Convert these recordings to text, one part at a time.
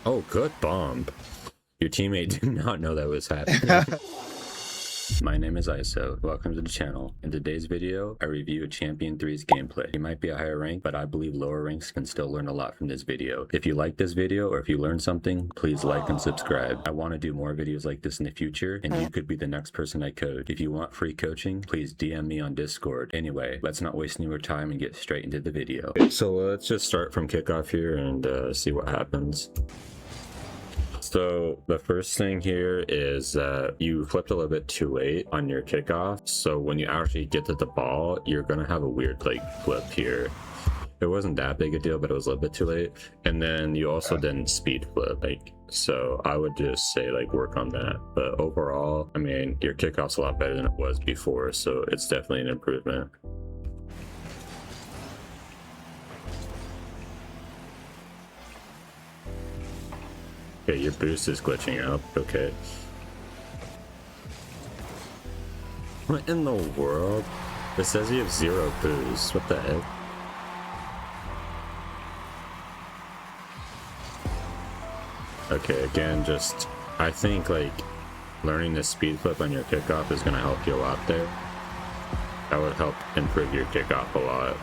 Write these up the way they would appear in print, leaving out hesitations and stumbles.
Oh, good bomb. Your teammate did not know that was happening. My name is ISO. Welcome to the channel. In today's video, I review a Champion 3's gameplay. You might be a higher rank, but I believe lower ranks can still learn a lot from this video. If you like this video or if you learned something, please like and subscribe. I want to do more videos like this in the future, and you could be the next person I code. If you want free coaching, please DM me on Discord. Anyway, let's not waste any more time and get straight into the video. So let's just start from kickoff here and see what happens. So the first thing here is that you flipped a little bit too late on your kickoff. So when you actually get to the ball, you're going to have a weird like flip here. It wasn't that big a deal, but it was a little bit too late. And then you also didn't speed flip. So I would just say like work on that. But overall, I mean, your kickoff's a lot better than it was before. So it's definitely an improvement. Okay, your boost is glitching out. Okay. What in the world? It says you have 0 boost. What the heck? Okay, again, just I think like learning this speed flip on your kickoff is gonna help you a lot there. That would help improve your kickoff a lot.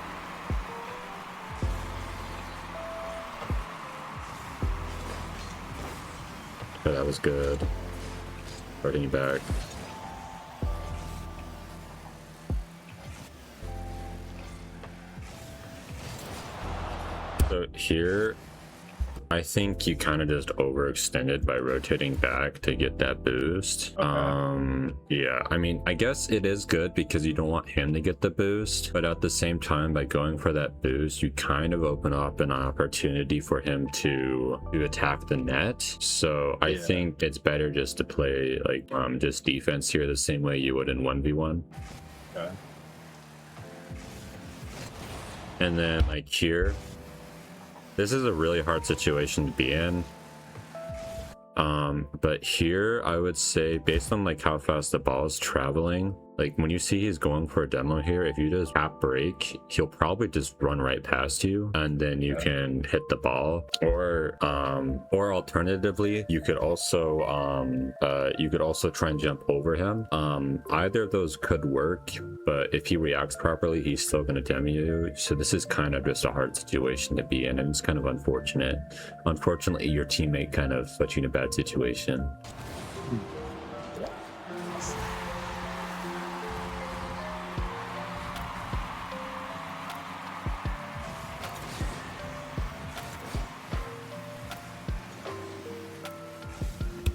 But that was good. Starting back. So here, I think you kind of just overextended by rotating back to get that boost. Okay. Yeah, I mean, I guess it is good because you don't want him to get the boost, but at the same time, by going for that boost, you kind of open up an opportunity for him to attack the net. So I think it's better just to play like just defense here the same way you would in 1v1. Okay. And then like here, this is a really hard situation to be in. But here I would say based on like how fast the ball is traveling, like when you see he's going for a demo here, if you just tap break, he'll probably just run right past you and then you can hit the ball. Or alternatively, you could also try and jump over him. Either of those could work, but if he reacts properly, he's still going to demo you. So this is kind of just a hard situation to be in, and it's kind of unfortunate. Unfortunately, your teammate kind of put you in a bad situation.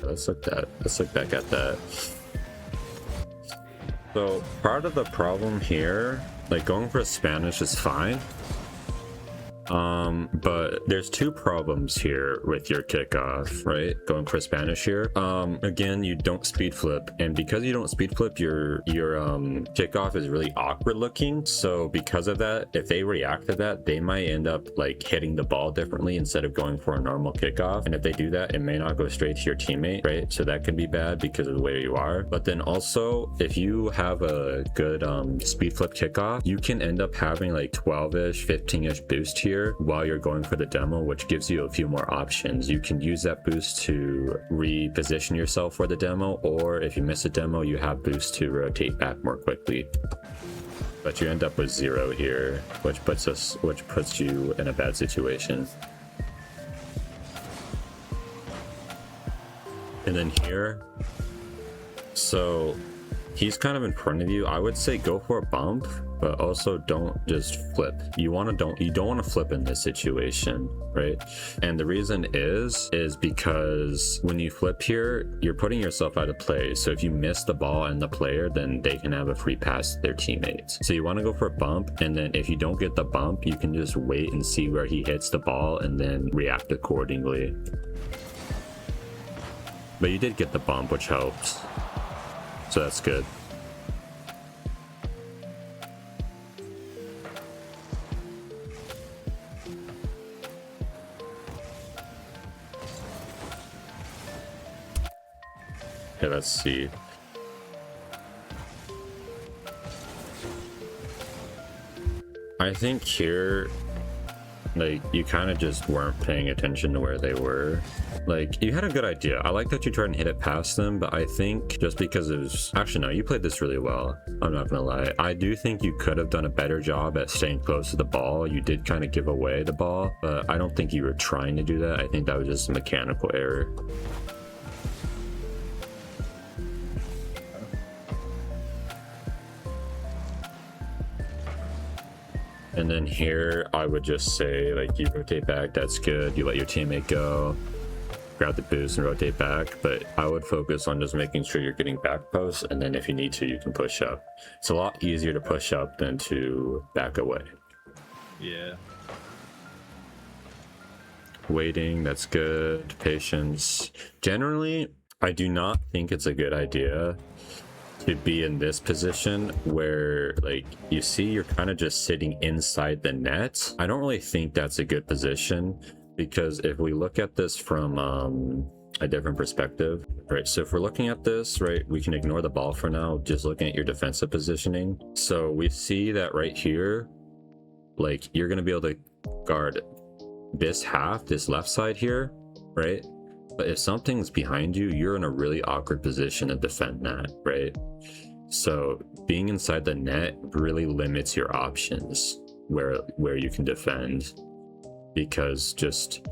Let's look back at that. So part of the problem here, like going for Spanish is fine. But there's 2 problems here with your kickoff, right? Going for Spanish here. Again, you don't speed flip, and because you don't speed flip, your kickoff is really awkward looking. So because of that, if they react to that, they might end up like hitting the ball differently instead of going for a normal kickoff. And if they do that, it may not go straight to your teammate, right? So that can be bad because of the way you are. But then also, if you have a good speed flip kickoff, you can end up having like 12-ish, 15-ish boost here while you're going for the demo, which gives you a few more options. You can use that boost to reposition yourself for the demo, or if you miss a demo, you have boost to rotate back more quickly. But you end up with 0 here, which puts you in a bad situation. And then here, so he's kind of in front of you. I would say go for a bump, but also don't just flip. You don't want to flip in this situation, right? And the reason is because when you flip here, you're putting yourself out of play. So if you miss the ball and the player, then they can have a free pass to their teammates. So you want to go for a bump, and then if you don't get the bump, you can just wait and see where he hits the ball and then react accordingly. But you did get the bump, which helps. So that's good. Okay, let's see. I think here Like, you kind of just weren't paying attention to where they were. Like, you had a good idea. I like that you tried and hit it past them, but I think just because it was... Actually, no, you played this really well. I'm not gonna lie. I do think you could have done a better job at staying close to the ball. You did kind of give away the ball, but I don't think you were trying to do that. I think that was just a mechanical error. And then here, I would just say, like, you rotate back, that's good. You let your teammate go, grab the boost and rotate back. But I would focus on just making sure you're getting back posts, and then if you need to, you can push up. It's a lot easier to push up than to back away. Yeah. Waiting, that's good. Patience. Generally, I do not think it's a good idea to be in this position where, like, you see you're kind of just sitting inside the net. I don't really think that's a good position, because if we look at this from a different perspective, right? So if we're looking at this, right, we can ignore the ball for now, just looking at your defensive positioning. So we see that right here, like, you're going to be able to guard this half, this left side here, right? But if something's behind you, you're in a really awkward position to defend that, right? So being inside the net really limits your options where you can defend, because just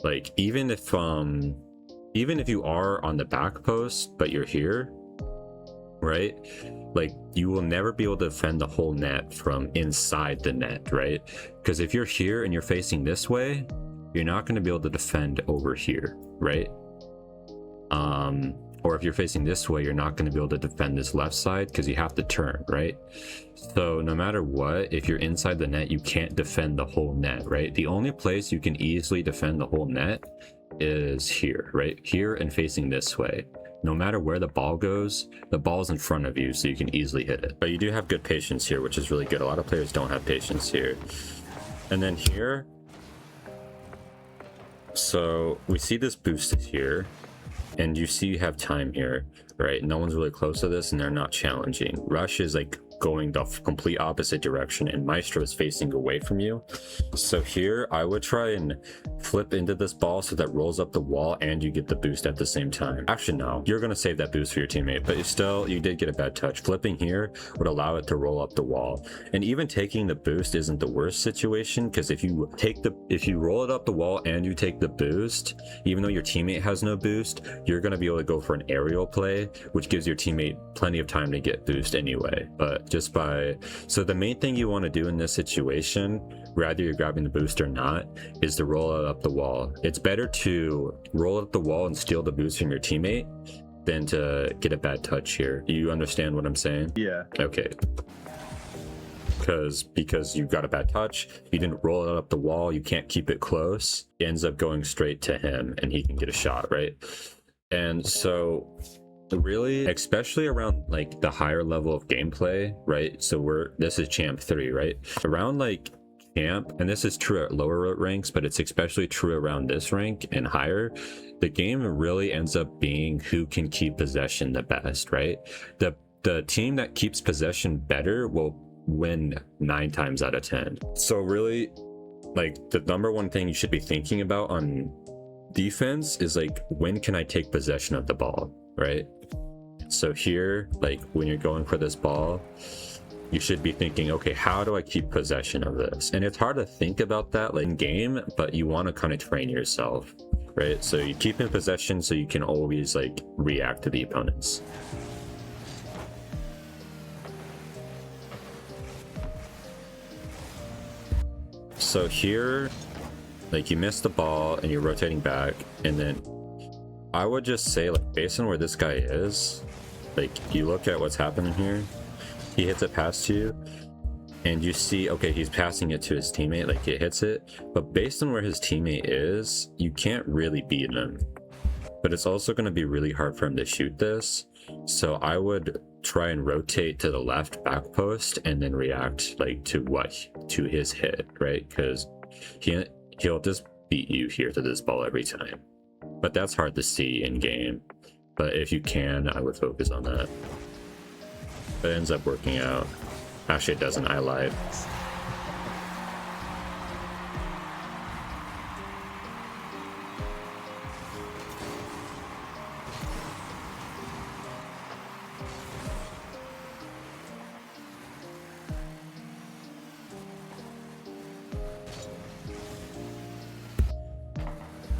like, even if you are on the back post but you're here, right, like, you will never be able to defend the whole net from inside the net, right? Because if you're here and you're facing this way, you're not going to be able to defend over here, right? Or if you're facing this way, you're not going to be able to defend this left side because you have to turn, right? So no matter what, if you're inside the net, you can't defend the whole net, right? The only place you can easily defend the whole net is here, right? Here and facing this way. No matter where the ball goes, the ball's in front of you, so you can easily hit it. But you do have good patience here, which is really good. A lot of players don't have patience here. And then here, so we see this boost is here, and you see you have time here, right? No one's really close to this, and they're not challenging. Rush is like going the complete opposite direction, and Maestro is facing away from you. So here I would try and flip into this ball so that rolls up the wall and you get the boost at the same time. Actually, no, you're going to save that boost for your teammate, but you did get a bad touch. Flipping here would allow it to roll up the wall, and even taking the boost isn't the worst situation, because if you roll it up the wall and you take the boost, even though your teammate has no boost, you're going to be able to go for an aerial play, which gives your teammate plenty of time to get boost anyway. But so the main thing you want to do in this situation, whether you're grabbing the boost or not, is to roll it up the wall. It's better to roll up the wall and steal the boost from your teammate than to get a bad touch here. Do you understand what I'm saying? Yeah. Okay. Because you got a bad touch, you didn't roll it up the wall, you can't keep it close, it ends up going straight to him and he can get a shot, right? And so really, especially around like the higher level of gameplay, right? So this is champ 3, right? Around like champ, and this is true at lower ranks, but it's especially true around this rank and higher, the game really ends up being who can keep possession the best, right? The team that keeps possession better will win 9 times out of 10. So really, like, the number one thing you should be thinking about on defense is like, when can I take possession of the ball, right? So here, like, when you're going for this ball, you should be thinking, okay, how do I keep possession of this? And it's hard to think about that like in game, but you want to kind of train yourself, right? So you keep in possession so you can always like react to the opponents. So here, like, you missed the ball and you're rotating back, and then I would just say, like, based on where this guy is, like, you look at what's happening here, he hits it past you, and you see, okay, he's passing it to his teammate, like, it hits it, but based on where his teammate is, you can't really beat him. But it's also going to be really hard for him to shoot this, so I would try and rotate to the left back post and then react, like, to his hit, right? Because he'll just beat you here to this ball every time. But that's hard to see in game. But if you can, I would focus on that. But it ends up working out. Actually, it doesn't. I lied.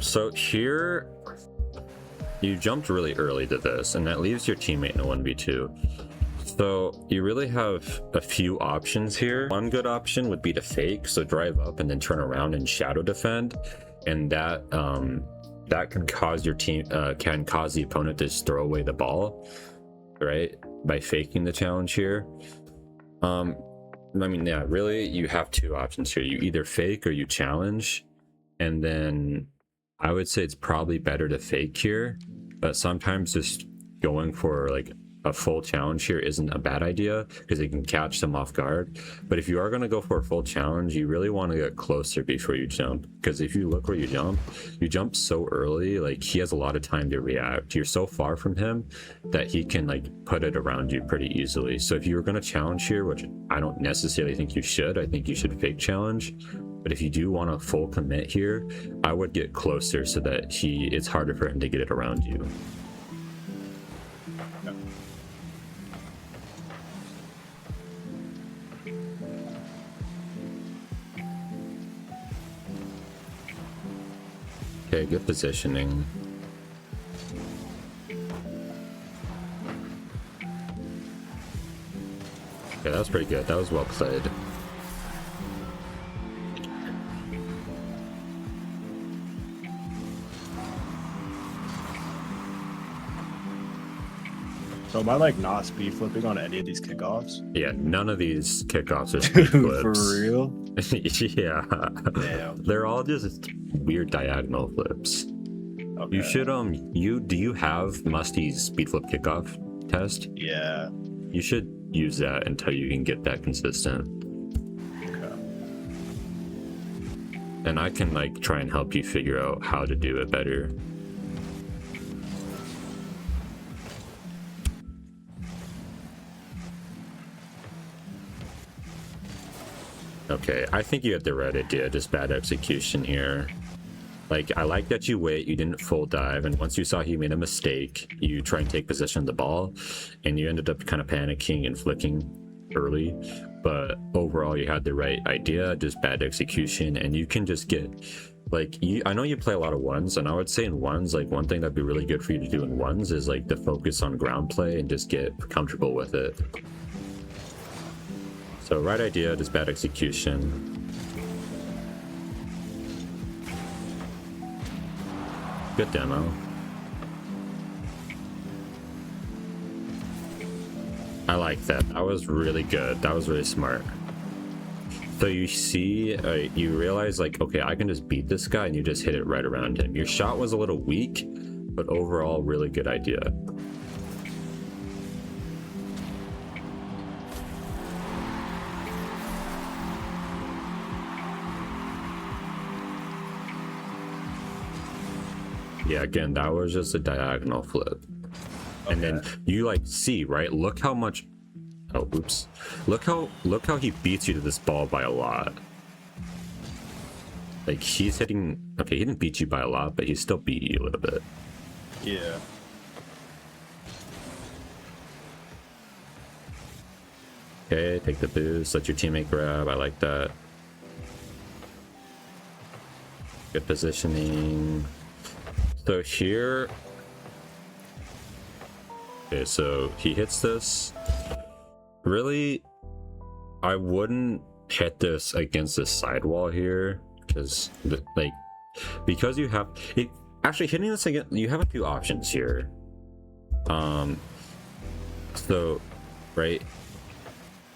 So here you jumped really early to this, and that leaves your teammate in a 1v2. So you really have a few options here. One good option would be to fake, so drive up and then turn around and shadow defend, and that can cause your team can cause the opponent to just throw away the ball, right? By faking the challenge here. I mean, yeah, really you have two options here. You either fake or you challenge, and then I would say it's probably better to fake here, but sometimes just going for like a full challenge here isn't a bad idea because it can catch them off guard. But if you are going to go for a full challenge, you really want to get closer before you jump, because if you look where you jump so early, like he has a lot of time to react. You're so far from him that he can like put it around you pretty easily. So if you were going to challenge here, which I don't necessarily think you should, I think you should fake challenge. But if you do want a full commit here, I would get closer so that it's harder for him to get it around you. Okay, good positioning. Okay, that was pretty good. That was well played. So am I like not speed flipping on any of these kickoffs? Yeah, none of these kickoffs are speed flips. For real? Yeah. Damn. They're all just weird diagonal flips. Okay. You should do you have Musty's speed flip kickoff test? Yeah. You should use that until you can get that consistent. Okay. And I can like try and help you figure out how to do it better. Okay, I think you had the right idea, just bad execution here. Like, I like that you wait, you didn't full dive, and once you saw he made a mistake, you try and take possession of the ball, and you ended up kind of panicking and flicking early. But overall, you had the right idea, just bad execution, and you can just get, like, I know you play a lot of ones, and I would say in ones, like, one thing that'd be really good for you to do in ones is, like, to focus on ground play and just get comfortable with it. So right idea, just bad execution. Good demo. I like that. That was really good. That was really smart. So you see, you realize like, okay, I can just beat this guy, and you just hit it right around him. Your shot was a little weak, but overall, really good idea. Yeah, again, that was just a diagonal flip. Okay. And then you like see, right? Look how much, oh, oops. Look how he beats you to this ball by a lot. Like he's hitting, okay, he didn't beat you by a lot, but he still beat you a little bit. Yeah. Okay, take the boost, let your teammate grab, I like that. Good positioning. So here, okay, so he hits this. Really, I wouldn't hit this against the sidewall here, because like, because you have it. Actually, hitting this again, you have a few options here. So, right,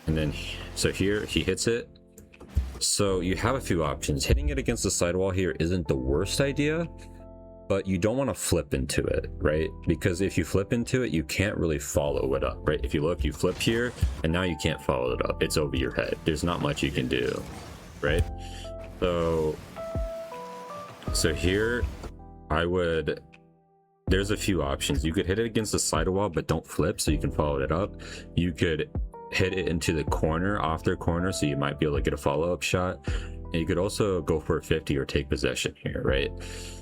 and then so here he hits it. So you have a few options. Hitting it against the sidewall here isn't the worst idea, but you don't want to flip into it, right? Because if you flip into it, you can't really follow it up, right? If you look, you flip here, and now you can't follow it up. It's over your head. There's not much you can do, right? So here, there's a few options. You could hit it against the sidewall, but don't flip so you can follow it up. You could hit it into the corner, off their corner, so you might be able to get a follow-up shot. And you could also go for a 50 or take possession here, right?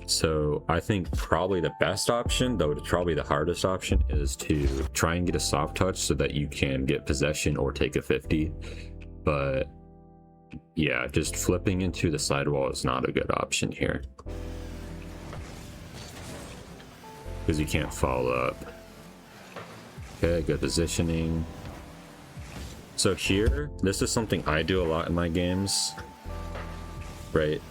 So I think probably the best option, though it's probably the hardest option, is to try and get a soft touch so that you can get possession or take a 50. But yeah, just flipping into the sidewall is not a good option here. because you can't follow up. Okay, good positioning. So here, this is something I do a lot in my games, right?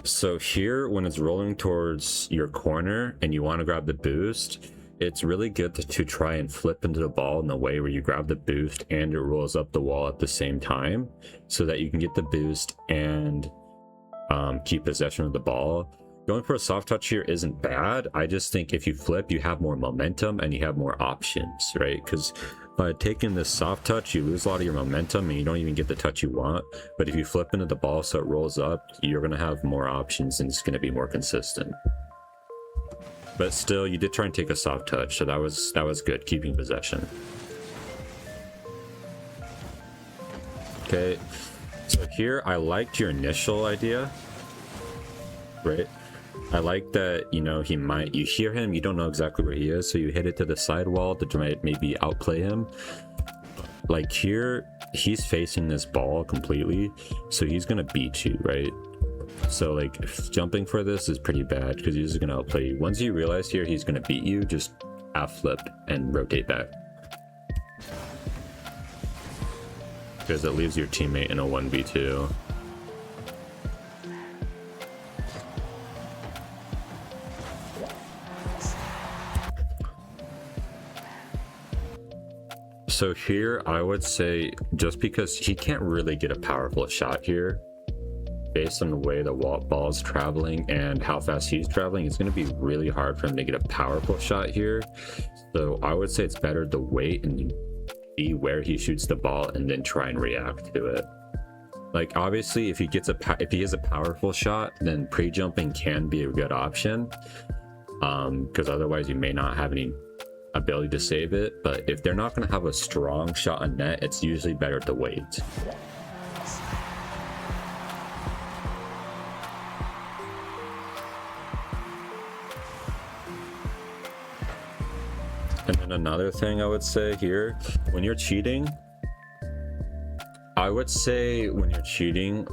So here, when it's rolling towards your corner and you want to grab the boost, it's really good to try and flip into the ball in a way where you grab the boost and it rolls up the wall at the same time, so that you can get the boost and keep possession of the ball. Going for a soft touch here isn't bad. I just think if you flip, you have more momentum and you have more options, right? Because by taking this soft touch, you lose a lot of your momentum and you don't even get the touch you want. But if you flip into the ball so it rolls up, you're going to have more options and it's going to be more consistent. But still, you did try and take a soft touch, so that was good, keeping possession. Okay, so here I liked your initial idea, right? I like that, you know, you hear him, you don't know exactly where he is, so you hit it to the sidewall to try maybe outplay him. Like here, he's facing this ball completely, so he's gonna beat you, right? So like jumping for this is pretty bad because he's gonna outplay you. Once you realize here he's gonna beat you, just half flip and rotate back, because it leaves your teammate in a 1v2. So here I would say, just because he can't really get a powerful shot here, based on the way the ball is traveling and how fast he's traveling, it's going to be really hard for him to get a powerful shot here. So I would say it's better to wait and be where he shoots the ball and then try and react to it. Like obviously if he has a powerful shot, then pre-jumping can be a good option, because otherwise you may not have any ability to save it. But if they're not going to have a strong shot on net, it's usually better to wait. And then another thing I would say here, when you're cheating,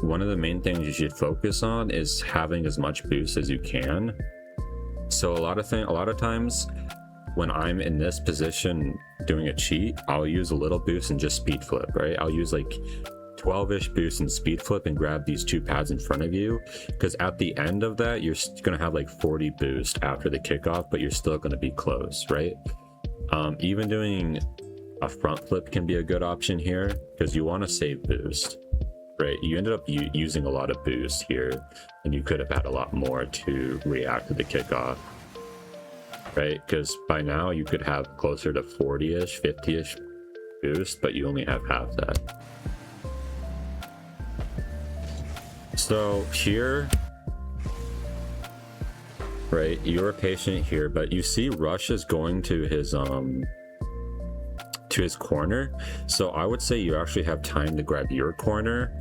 one of the main things you should focus on is having as much boost as you can. So a lot of times when I'm in this position doing a cheat, I'll use a little boost and just speed flip, right? I'll use like 12-ish boost and speed flip and grab these two pads in front of you, because at the end of that you're gonna have like 40 boost after the kickoff, but you're still gonna be close, right? Even doing a front flip can be a good option here, because you want to save boost, right? You ended up using a lot of boost here, and you could have had a lot more to react to the kickoff, right? Because by now you could have closer to 40-ish, 50-ish boost, but you only have half that. So here, right, you're patient here, but you see Rush is going to his corner, so I would say you actually have time to grab your corner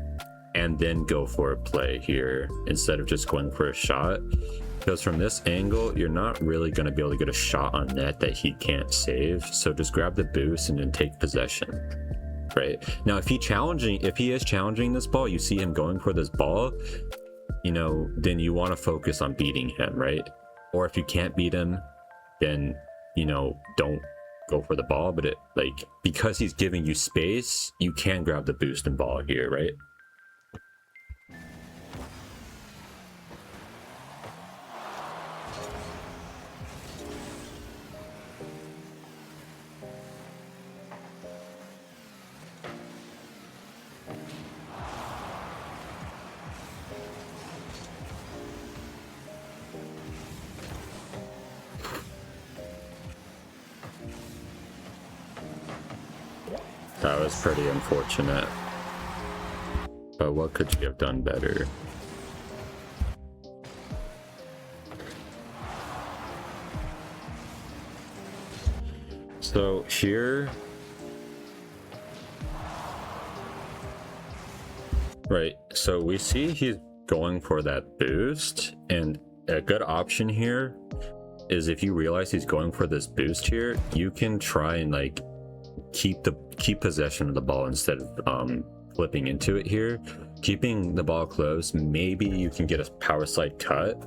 and then go for a play here instead of just going for a shot, because from this angle you're not really going to be able to get a shot on net that he can't save. So just grab the boost and then take possession. Right now, if he is challenging this ball, you see him going for this ball, you know, then you want to focus on beating him, right? Or if you can't beat him, then, you know, don't go for the ball. But because he's giving you space, you can grab the boost and ball here, right? That was pretty unfortunate. But what could you have done better? So here, right, so we see he's going for that boost, and a good option here is, if you realize he's going for this boost here, you can try and like keep possession of the ball instead of flipping into it here. Keeping the ball close, maybe you can get a power slide cut,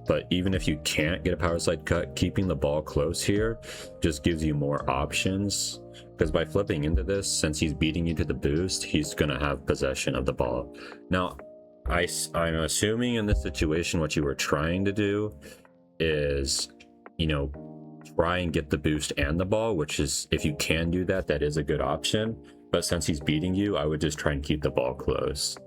But even if you can't get a power slide cut, keeping the ball close here just gives you more options. Because by flipping into this, since he's beating you to the boost, he's going to have possession of the ball. Now, I'm assuming in this situation, what you were trying to do is, you know, try and get the boost and the ball, which is, if you can do that, that is a good option. But since he's beating you, I would just try and keep the ball close.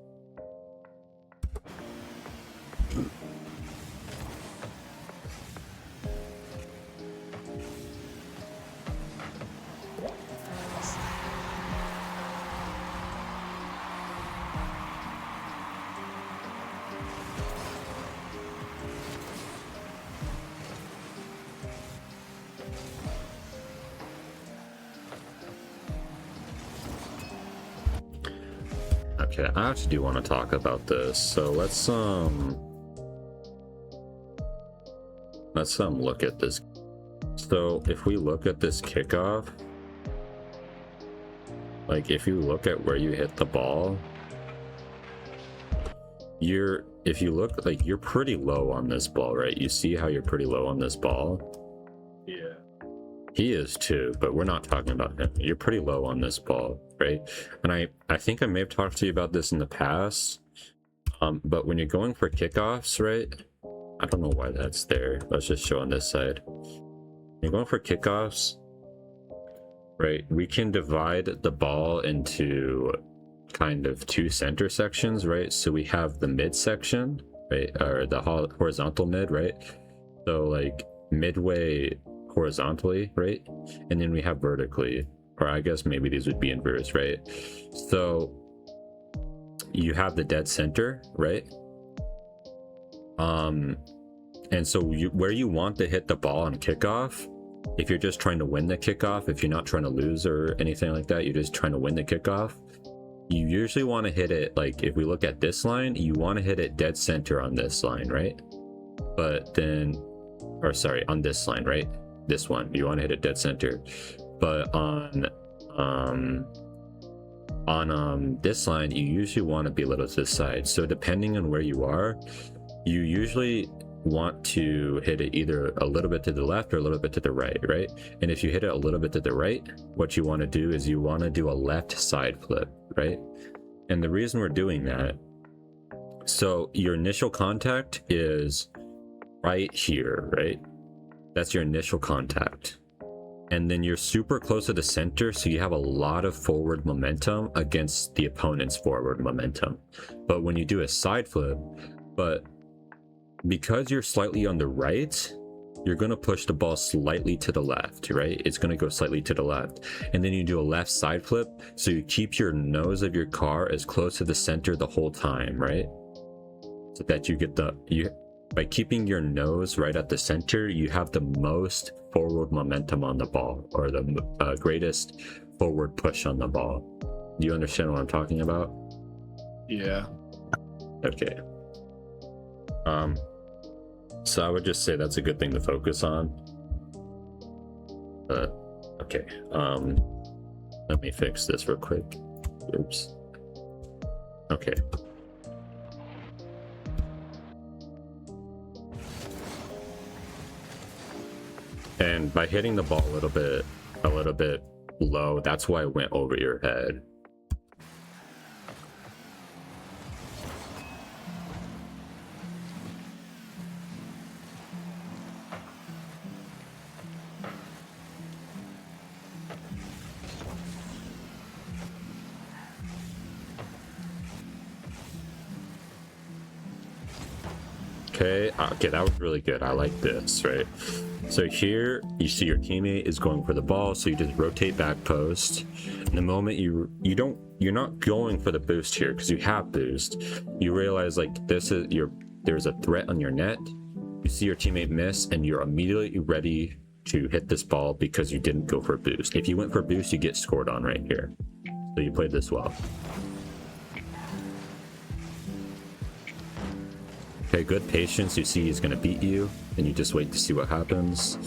Okay, I actually do want to talk about this. So let's look at this. So if we look at this kickoff, like if you look at where you hit the ball, if you look, like, you're pretty low on this ball, right? You see how you're pretty low on this ball? Yeah. He is too, but we're not talking about him. You're pretty low on this ball, right? And I think I may have talked to you about this in the past, but when you're going for kickoffs, right? I don't know why that's there. Let's just show on this side. When you're going for kickoffs, right? We can divide the ball into kind of two center sections, right? So we have the mid section, right? Or the horizontal mid, right? So like midway horizontally, right? And then we have vertically, or I guess maybe these would be inverse, right? So you have the dead center, right? And so where you want to hit the ball on kickoff, if you're just trying to win the kickoff, if you're not trying to lose or anything like that, you're just trying to win the kickoff, you usually want to hit it, like if we look at this line, you want to hit it dead center on this line, right? But then, or sorry, on this line, right? This one, you want to hit it dead center. But on this line, you usually want to be a little to the side. So depending on where you are, you usually want to hit it either a little bit to the left or a little bit to the right, right? And if you hit it a little bit to the right, what you want to do is you want to do a left side flip, right? And the reason we're doing that, so your initial contact is right here, right? That's your initial contact. And then you're super close to the center, so you have a lot of forward momentum against the opponent's forward momentum. But when you do a side flip, because you're slightly on the right, you're going to push the ball slightly to the left, right? It's going to go slightly to the left. And then you do a left side flip, so you keep your nose of your car as close to the center the whole time, right? So that you get by keeping your nose right at the center, you have the most forward momentum on the ball, or the greatest forward push on the ball. Do you understand what I'm talking about? Yeah. Okay. So I would just say that's a good thing to focus on. Okay. Let me fix this real quick. Oops. Okay. And by hitting the ball a little bit low, that's why it went over your head. Okay, that was really good. I like this, right? So here you see your teammate is going for the ball, so you just rotate back post. And the moment you're not going for the boost here because you have boost. You realize like there's a threat on your net. You see your teammate miss, and you're immediately ready to hit this ball because you didn't go for a boost. If you went for a boost, you get scored on right here. So you played this well. Okay, good patience. You see he's going to beat you, and you just wait to see what happens.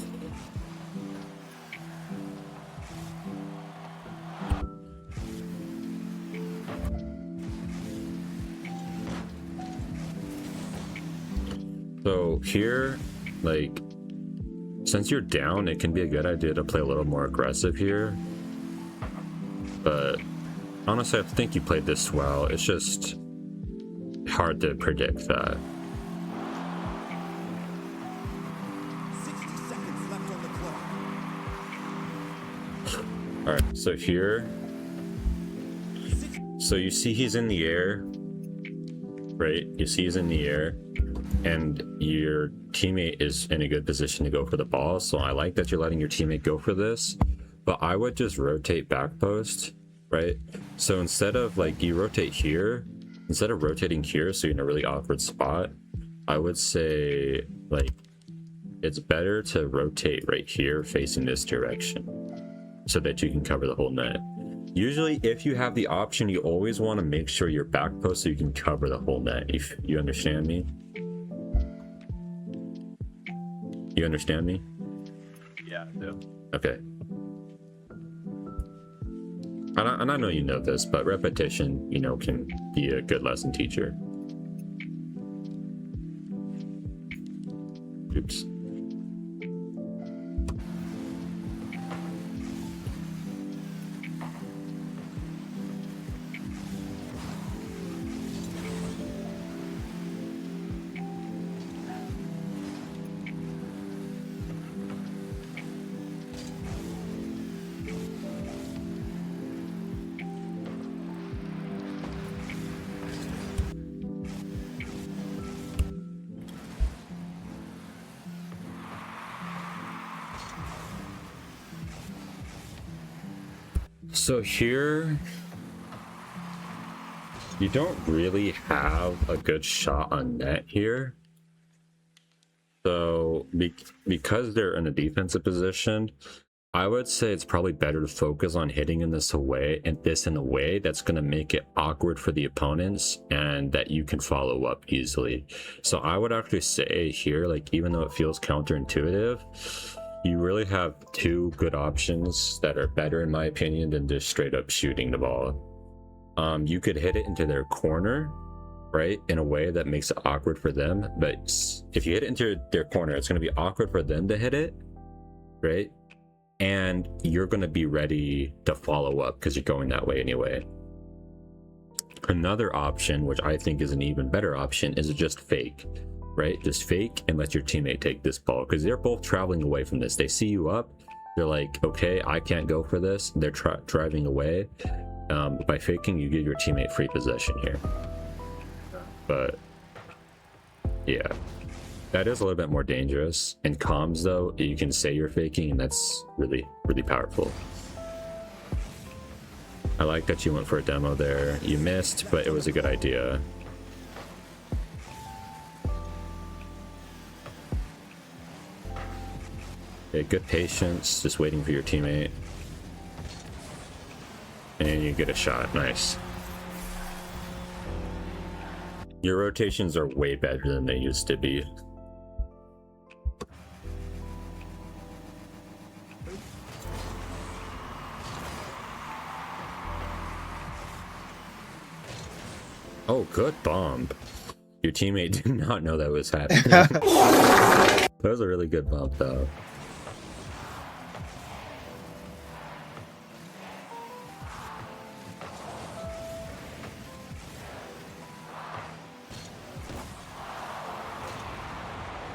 So here, like, since you're down, it can be a good idea to play a little more aggressive here. But honestly, I think you played this well. It's just hard to predict that. 60 seconds left on the clock. All right, so here, so you see he's in the air, right? You see he's in the air, and your teammate is in a good position to go for the ball. So I like that you're letting your teammate go for this, but I would just rotate back post, right? So instead of like you rotate here, instead of rotating here, so you're in a really awkward spot, I would say like it's better to rotate right here facing this direction so that you can cover the whole net. Usually if you have the option, you always want to make sure you're back post so you can cover the whole net. If you understand me. You understand me? Yeah, I do. Okay. And I know you know this, but repetition, you know, can be a good lesson teacher. Oops. So here, you don't really have a good shot on net here. So because they're in a defensive position, I would say it's probably better to focus on hitting in this away and this in a way that's going to make it awkward for the opponents and that you can follow up easily. So I would actually say here, like, even though it feels counterintuitive, you really have two good options that are better in my opinion than just straight up shooting the ball. You could hit it into their corner, right, in a way that makes it awkward for them, but if you hit it into their corner, it's going to be awkward for them to hit it, right? And you're going to be ready to follow up because you're going that way anyway. Another option, which I think is an even better option, is just fake, right? Just fake and let your teammate take this ball because they're both traveling away from this. They see you up, they're like, okay, I can't go for this. They're driving away. By faking, you give your teammate free possession here. But yeah, that is a little bit more dangerous. In comms though, you can say you're faking and that's really, really powerful. I like that you went for a demo there. You missed, but it was a good idea. Okay, good patience, just waiting for your teammate. And you get a shot, nice. Your rotations are way better than they used to be. Oh, good bomb. Your teammate did not know that was happening. That was a really good bump though.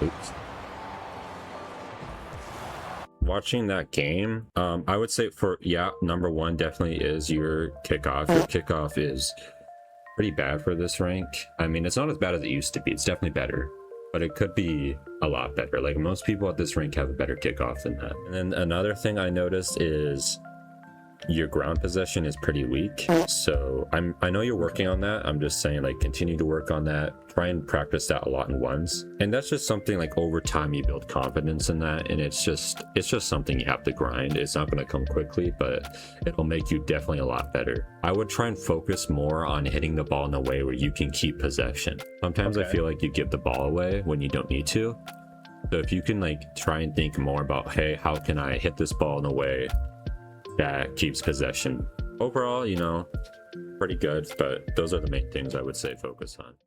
Oops. Watching that game, I would say number one definitely is your kickoff. Your kickoff is pretty bad for this rank. I mean, it's not as bad as it used to be. It's definitely better, but it could be a lot better. Like most people at this rank have a better kickoff than that. And then another thing I noticed is your ground possession is pretty weak. So I know you're working on that. I'm just saying, like, continue to work on that. Try and practice that a lot in ones. And that's just something like over time you build confidence in that. And it's just something you have to grind. It's not going to come quickly, but it'll make you definitely a lot better. I would try and focus more on hitting the ball in a way where you can keep possession. Sometimes I feel like you give the ball away when you don't need to. So if you can like try and think more about, hey, how can I hit this ball in a way that keeps possession? Overall, you know, pretty good, but those are the main things I would say focus on.